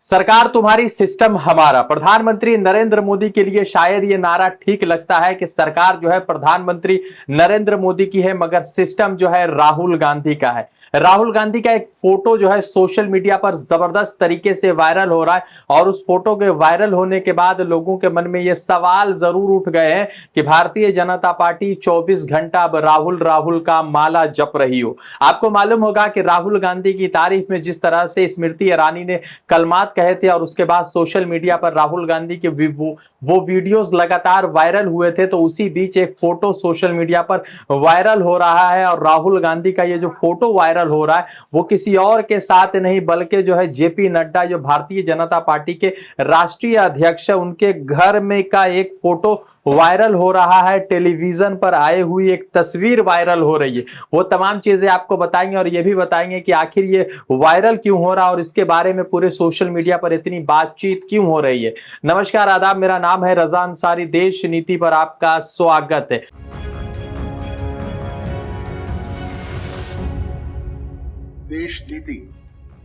सरकार तुम्हारी सिस्टम हमारा। प्रधानमंत्री नरेंद्र मोदी के लिए शायद ये नारा ठीक लगता है कि सरकार जो है प्रधानमंत्री नरेंद्र मोदी की है, मगर सिस्टम जो है राहुल गांधी का है। राहुल गांधी का एक फोटो जो है सोशल मीडिया पर जबरदस्त तरीके से वायरल हो रहा है और उस फोटो के वायरल होने के बाद लोगों के मन में ये सवाल जरूर उठ गए हैं कि भारतीय जनता पार्टी 24 घंटा अब राहुल राहुल का माला जप रही हो। आपको मालूम होगा कि राहुल गांधी की तारीफ में जिस तरह से स्मृति ईरानी ने कलमात कहे थे और उसके बाद सोशल मीडिया पर राहुल गांधी के वो वीडियोस लगातार वायरल हुए थे, तो उसी बीच एक फोटो सोशल मीडिया पर वायरल हो रहा है और राहुल गांधी का ये जो फोटो वायरल हो रहा है वो किसी और के साथ नहीं बल्कि जो है जेपी नड्डा, जो भारतीय जनता पार्टी के राष्ट्रीय अध्यक्ष है, उनके घर में का एक फोटो वायरल हो रहा है। टेलीविजन पर आई हुई एक तस्वीर वायरल हो रही है। वो तमाम चीजें आपको बताएंगे और ये भी बताएंगे कि आखिर ये वायरल क्यों हो रहा है और इसके बारे में पूरे सोशल मीडिया पर इतनी बातचीत क्यों हो रही है। नमस्कार, आदाब, मेरा नाम है रजा अंसारी। देश नीति पर आपका स्वागत है। देश नीति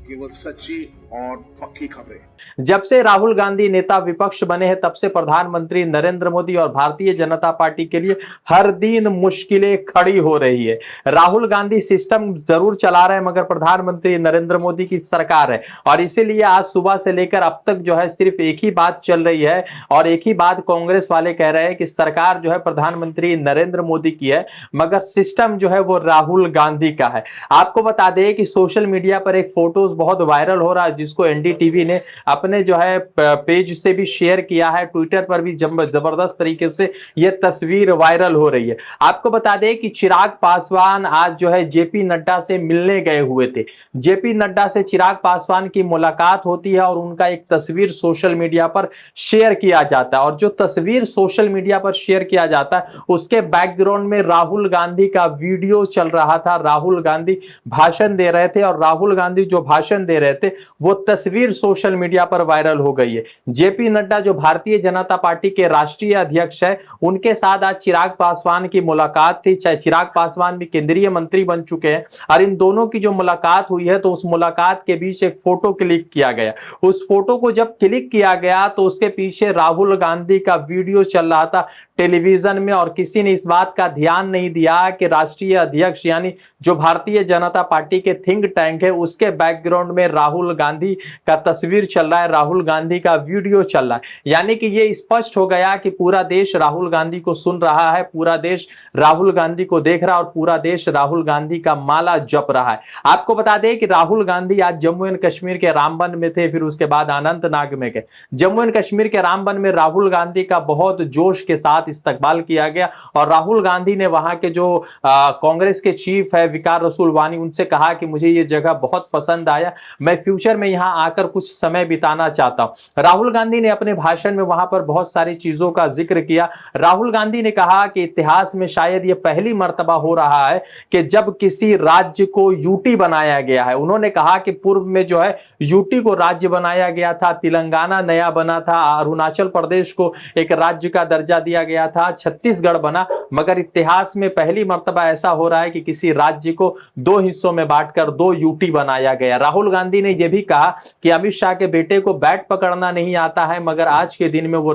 केवल सच्ची और पक्की खबरें। जब से राहुल गांधी नेता विपक्ष बने हैं तब से प्रधानमंत्री नरेंद्र मोदी और भारतीय जनता पार्टी के लिए हर दिन मुश्किलें खड़ी हो रही है। राहुल गांधी सिस्टम जरूर चला रहे हैं मगर प्रधानमंत्री नरेंद्र मोदी की सरकार है और इसीलिए आज सुबह से लेकर अब तक जो है सिर्फ एक ही बात चल रही है और एक ही बात कांग्रेस वाले कह रहे हैं कि सरकार जो है प्रधानमंत्री नरेंद्र मोदी की है मगर सिस्टम जो है वो राहुल गांधी का है। आपको बता दें कि सोशल मीडिया पर एक फोटोज बहुत वायरल हो रहा है जिसको एनडीटीवी ने अपने जो है पेज से भी शेयर किया है, ट्विटर पर भी जबरदस्त तरीके से यह तस्वीर वायरल हो रही है। आपको बता दें कि चिराग पासवान आज जो है जेपी नड्डा से मिलने गए हुए थे। जेपी नड्डा से चिराग पासवान की मुलाकात होती है और उनका एक तस्वीर सोशल मीडिया पर शेयर किया जाता है और जो तस्वीर सोशल मीडिया पर शेयर किया जाता है उसके बैकग्राउंड में राहुल गांधी का वीडियो चल रहा था। राहुल गांधी भाषण दे रहे थे और राहुल गांधी जो भाषण दे रहे थे वो तस्वीर सोशल मीडिया पर वायरल हो गई है। जेपी नड्डा जो भारतीय जनता पार्टी के राष्ट्रीय अध्यक्ष है, उनके साथ आज चिराग पासवान की मुलाकात थी। चिराग पासवान भी केंद्रीय मंत्री बन चुके हैं और इन दोनों की जो मुलाकात हुई है तो उस मुलाकात के बीच एक फोटो क्लिक किया गया। उस फोटो को जब क्लिक किया गया तो उसके पीछे राहुल गांधी का वीडियो चल रहा था टेलीविजन में और किसी ने इस बात का ध्यान नहीं दिया कि राष्ट्रीय अध्यक्ष यानी जो भारतीय जनता पार्टी के थिंक टैंक है उसके बैकग्राउंड में राहुल गांधी का तस्वीर चल रहा है, राहुल गांधी का वीडियो चल रहा है। यानी कि ये स्पष्ट हो गया कि पूरा देश राहुल गांधी को सुन रहा है, पूरा देश राहुल गांधी को देख रहा है और पूरा देश राहुल गांधी का माला जप रहा है। आपको बता दें कि राहुल गांधी आज जम्मू एंड कश्मीर के रामबन में थे, फिर उसके बाद अनंतनाग में गए। जम्मू एंड कश्मीर के रामबन में राहुल गांधी का बहुत जोश के साथ इस्तकबाल किया गया और राहुल गांधी ने वहां के जो कांग्रेस के चीफ है विकार रसूल वानी, उनसे कहा कि मुझे ये जगह बहुत पसंद आया, मैं फ्यूचर में यहां आकर कुछ समय बिताना चाहता हूं। राहुल गांधी ने अपने भाषण में वहां पर बहुत सारी चीजों का जिक्र किया। राहुल गांधी ने कहा कि इतिहास में शायद ये पहली मर्तबा हो रहा है कि जब किसी राज्य को यूटी बनाया गया है। उन्होंने कहा कि पूर्व में जो है यूटी को राज्य बनाया गया था, तेलंगाना नया बना था, अरुणाचल प्रदेश को एक राज्य का दर्जा दिया गया था, छत्तीसगढ़ बना, मगर इतिहास में पहली मर्तबा ऐसा हो रहा है कि किसी राज्य को दो हिस्सों में बांटकर दो यूटी बनाया गया। राहुल गांधी ने यह भी कहा कि अमित शाह के बेटे को बैट पकड़ना नहीं आता है मगर आज के दिन में वो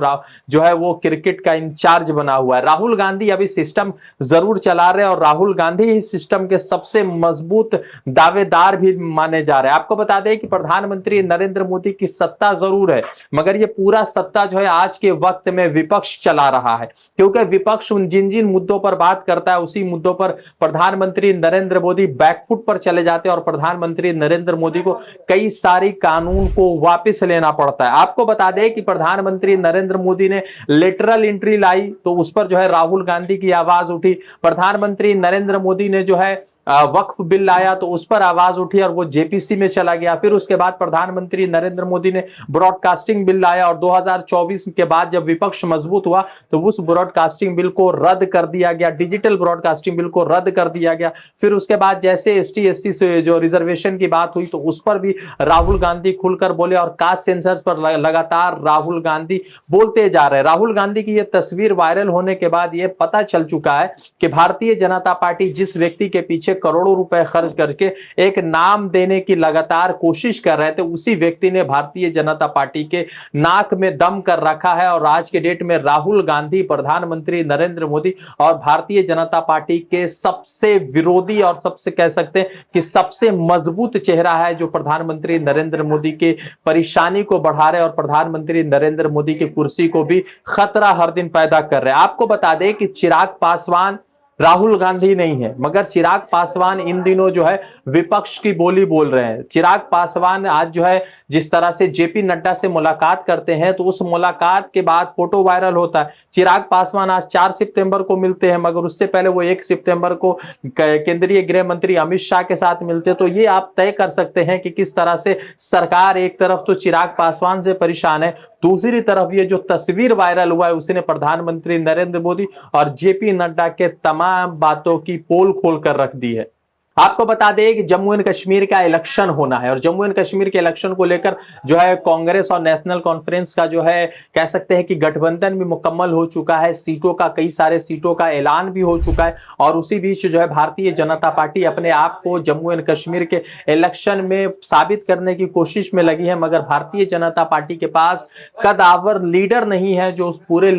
जो है वो क्रिकेट का इंचार्ज बना हुआ है। राहुल गांधी अभी सिस्टम जरूर चला रहे हैं और राहुल गांधी इस सिस्टम के सबसे मजबूत दावेदार भी माने जा रहे हैं। आपको बता दें कि प्रधानमंत्री नरेंद्र मोदी की सत्ता जरूर है मगर ये पूरा सत्ता जो है आज के वक्त में विपक्ष चला रहा है, क्योंकि विपक्ष जिन जिन मुद्दों पर बात करता है उसी मुद्दों पर प्रधानमंत्री नरेंद्र मोदी बैकफुट पर चले जाते हैं और प्रधानमंत्री नरेंद्र मोदी को कई सारी कानून को वापस लेना पड़ता है। आपको बता दें कि प्रधानमंत्री नरेंद्र मोदी ने लेटरल एंट्री लाई तो उस पर जो है राहुल गांधी की आवाज उठी। प्रधानमंत्री नरेंद्र मोदी ने जो है वक्फ बिल लाया तो उस पर आवाज उठी और वो जेपीसी में चला गया। फिर उसके बाद प्रधानमंत्री नरेंद्र मोदी ने ब्रॉडकास्टिंग बिल लाया और 2024 के बाद जब विपक्ष मजबूत हुआ तो उस ब्रॉडकास्टिंग बिल को रद्द कर दिया गया, डिजिटल ब्रॉडकास्टिंग बिल को रद्द कर दिया गया। फिर उसके बाद जैसे एसटी एससी से जो रिजर्वेशन की बात हुई तो उस पर भी राहुल गांधी खुलकर बोले और कास्ट सेंसस पर लगातार राहुल गांधी बोलते जा रहे हैं। राहुल गांधी की यह तस्वीर वायरल होने के बाद यह पता चल चुका है कि भारतीय जनता पार्टी जिस व्यक्ति के पीछे करोड़ों रुपए खर्च करके एक नाम देने की लगातार कोशिश कर रहे थे, उसी व्यक्ति ने भारतीय जनता पार्टी के नाक में दम कर रखा है। और आज के डेट में राहुल गांधी प्रधानमंत्री नरेंद्र मोदी और भारतीय जनता पार्टी के सबसे विरोधी और सबसे कह सकते हैं कि सबसे मजबूत चेहरा है, जो प्रधानमंत्री नरेंद्र मोदी के परेशानी को बढ़ा रहे और प्रधानमंत्री नरेंद्र मोदी की कुर्सी को भी खतरा हर दिन पैदा कर रहे हैं। आपको बता दें कि चिराग पासवान राहुल गांधी नहीं है, मगर चिराग पासवान इन दिनों जो है विपक्ष की बोली बोल रहे हैं। चिराग पासवान आज जो है जिस तरह से जेपी नड्डा से मुलाकात करते हैं, तो उस मुलाकात के बाद फोटो वायरल होता है। चिराग पासवान आज 4 सितंबर को मिलते हैं, मगर उससे पहले वो 1 सितंबर को केंद्रीय गृह मंत्री अमित शाह के साथ मिलते हैं। तो ये आप तय कर सकते हैं कि किस तरह से सरकार एक तरफ तो चिराग पासवान से परेशान है, दूसरी तरफ ये जो तस्वीर वायरल हुआ है उसने प्रधानमंत्री नरेंद्र मोदी और जेपी नड्डा के तमाम बातों की पोल खोल कर रख दी है। आपको बता दें कि जम्मू एंड कश्मीर का इलेक्शन होना है और जम्मू एंड कश्मीर के इलेक्शन को लेकर जो है कांग्रेस और नेशनल कॉन्फ्रेंस का जो है कह सकते हैं कि गठबंधन भी मुकम्मल हो चुका है। सीटों का कई सारे सीटों का ऐलान भी हो चुका है और उसी बीच जो है भारतीय जनता पार्टी अपने आप को जम्मू एंड कश्मीर के इलेक्शन में साबित करने की कोशिश में लगी है। मगर भारतीय जनता पार्टी के पास कदावर लीडर नहीं है जो उस पूरे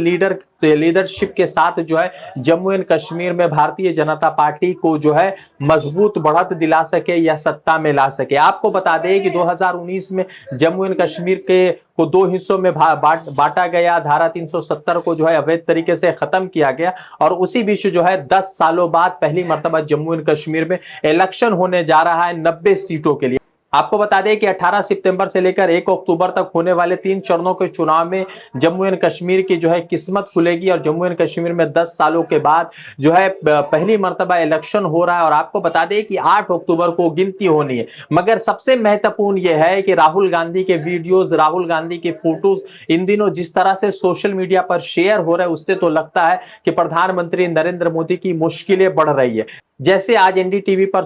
लीडरशिप के साथ जो है जम्मू एंड कश्मीर में भारतीय जनता पार्टी को जो है मजबूत बढ़त दिला सके या सत्ता में ला सके। आपको बता दें कि 2019 में जम्मू एंड कश्मीर को 2 हिस्सों में बांटा गया, धारा 370 को जो है अवैध तरीके से खत्म किया गया और उसी बीच जो है 10 सालों बाद पहली मर्तबा जम्मू एंड कश्मीर में इलेक्शन होने जा रहा है 90 सीटों के लिए। आपको बता दें कि 18 सितंबर से लेकर 1 अक्टूबर तक होने वाले 3 चरणों के चुनाव में जम्मू एंड कश्मीर की जो है किस्मत खुलेगी और जम्मू एंड कश्मीर में 10 सालों के बाद जो है पहली मर्तबा इलेक्शन हो रहा है। और आपको बता दें कि 8 अक्टूबर को गिनती होनी है। मगर सबसे महत्वपूर्ण यह है कि राहुल गांधी के वीडियोज, राहुल गांधी के फोटोज इन दिनों जिस तरह से सोशल मीडिया पर शेयर हो रहे हैं, उससे तो लगता है कि प्रधानमंत्री नरेंद्र मोदी की मुश्किलें बढ़ रही है। जैसे आज एनडीटीवी पर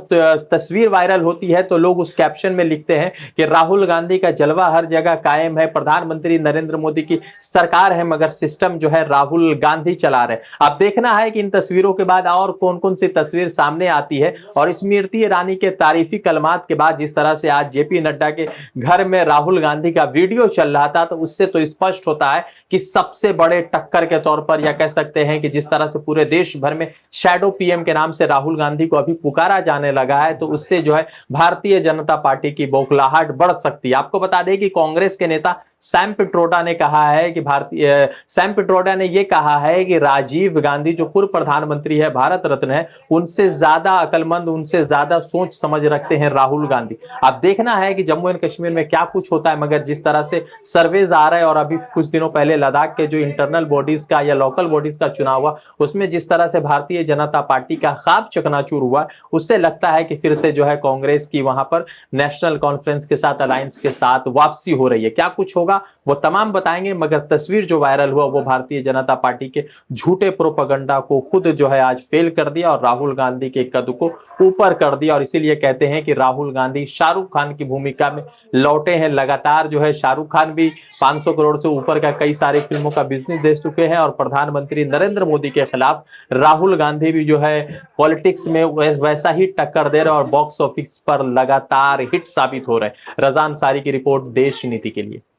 तस्वीर वायरल होती है तो लोग उस कैप्शन में लिखते हैं कि राहुल गांधी का जलवा हर जगह कायम है, प्रधानमंत्री नरेंद्र मोदी की सरकार है मगर सिस्टम जो है राहुल गांधी चला रहे। अब देखना है कि इन तस्वीरों के बाद और कौन कौन सी तस्वीर सामने आती है। और स्मृति ईरानी के तारीफी कलमात के बाद जिस तरह से आज जेपी नड्डा के घर में राहुल गांधी का वीडियो चल रहा था, तो उससे तो स्पष्ट होता है कि सबसे बड़े टक्कर के तौर पर या कह सकते हैं कि जिस तरह से पूरे देश भर में शैडो पीएम के नाम से राहुल गांधी को अभी पुकारा जाने लगा है, तो उससे जो है भारतीय जनता पार्टी की बौखलाहट बढ़ सकती है। आपको बता दें कि कांग्रेस के नेता सैम पिट्रोडा ने कहा है कि सैम पिट्रोडा ने यह कहा है कि राजीव गांधी जो पूर्व प्रधानमंत्री है, भारत रत्न है, उनसे ज्यादा अकलमंद, उनसे ज्यादा सोच समझ रखते हैं राहुल गांधी। अब देखना है कि जम्मू एंड कश्मीर में क्या कुछ होता है। मगर जिस तरह से सर्वेज आ रहे हैं और अभी कुछ दिनों पहले लद्दाख के जो इंटरनल बॉडीज का या लोकल बॉडीज का चुनाव हुआ, उसमें जिस तरह से भारतीय जनता पार्टी का खाब चकनाचूर हुआ, उससे लगता है कि फिर से जो है कांग्रेस की वहां पर नेशनल कॉन्फ्रेंस के साथ, अलायंस के साथ वापसी हो रही है। क्या कुछ होगा वो तमाम बताएंगे, मगर तस्वीर जो वायरल हुआ वो भारतीय जनता पार्टी के झूठे प्रोपेगेंडा को खुद जो है आज फेल कर दिया और राहुल गांधी के कद को ऊपर कर दिया। और इसीलिए कहते हैं कि राहुल गांधी शाहरुख खान की भूमिका में लौटे हैं। लगातार जो है शाहरुख खान भी 500 करोड़ से ऊपर का कई सारी फिल्मों का बिजनेस दे चुके हैं और प्रधानमंत्री नरेंद्र मोदी के खिलाफ राहुल गांधी भी जो है पॉलिटिक्स में वैसा ही टक्कर दे रहे और बॉक्स ऑफिस पर लगातार हिट साबित हो रहे हैं। रजान सारी की रिपोर्ट, देश नीति के लिए।